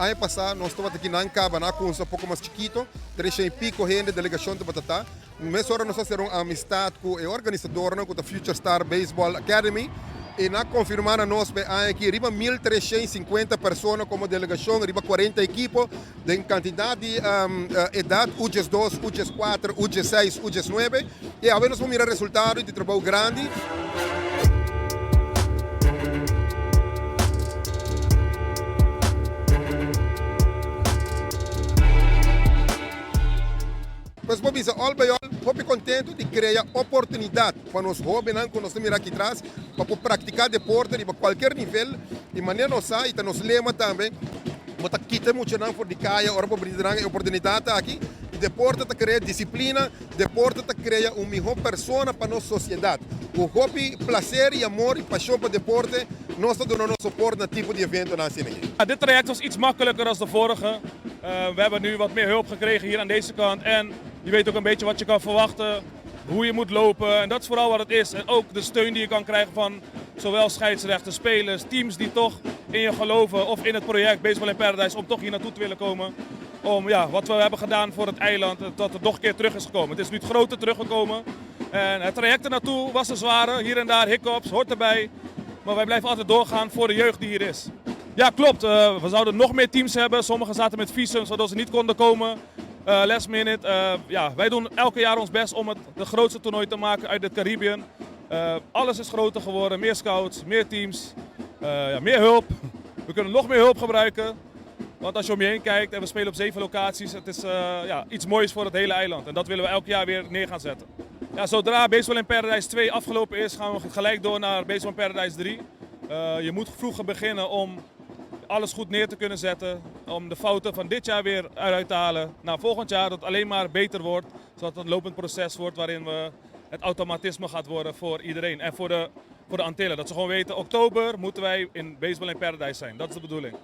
ano passado nós estamos aqui na Ancaba, com um pouco mais chiquito, trecho em pico ainda delegação de Batatá. Nessa hora nós fazemos uma amistade com o organizador, com a Future Star Baseball Academy. E na confirmar nós que riba 1.350 pessoas como delegação, riba 40 equipos, de quantidade de idade, UGS2, UGS4, UGS6, UGS9. E agora nós vamos mirar resultado de trabalho grande. Mas vou dizer, all by all, estou contente de criar oportunidade para nós jovens, quando nós estamos aqui atrás, para praticar deporte de qualquer nível, de maneira nós sai, e nos lema também, mas kita muito não for de caia, ora para brindar oportunidade aqui, e deporte está criar disciplina, deporte está criar uma melhor pessoa para nossa sociedade. O hobby, prazer e amor e paixão para deporte, nós estamos dando nosso suporte na tipo de evento na cena. Dit traject was iets makkelijker dan de vorige. We hebben nu wat meer hulp gekregen hier aan deze kant. En je weet ook een beetje wat je kan verwachten, hoe je moet lopen. En dat is vooral wat het is. En ook de steun die je kan krijgen van zowel scheidsrechters, spelers, teams die toch in je geloven of in het project Baseball in Paradise om toch hier naartoe te willen komen. Om wat we hebben gedaan voor het eiland, dat het nog een keer terug is gekomen. Het is nu het grote teruggekomen. En het traject ernaartoe was een zware, hier en daar hiccups, hoort erbij. Maar wij blijven altijd doorgaan voor de jeugd die hier is. Ja, klopt. We zouden nog meer teams hebben. Sommigen zaten met visum, zodat ze niet konden komen. Last minute. Wij doen elke jaar ons best om het de grootste toernooi te maken uit het Caribbean. Alles is groter geworden. Meer scouts, meer teams, meer hulp. We kunnen nog meer hulp gebruiken. Want als je om je heen kijkt en we spelen op 7 locaties, het is iets moois voor het hele eiland. En dat willen we elk jaar weer neer gaan zetten. Ja, zodra Baseball in Paradise 2 afgelopen is, gaan we gelijk door naar Baseball in Paradise 3. Je moet vroeger beginnen om alles goed neer te kunnen zetten. Om de fouten van dit jaar weer eruit te halen. Naar volgend jaar dat het alleen maar beter wordt. Zodat het een lopend proces wordt waarin het automatisme gaat worden voor iedereen. En voor de Antillen. Dat ze gewoon weten, oktober moeten wij in Baseball in Paradise zijn. Dat is de bedoeling.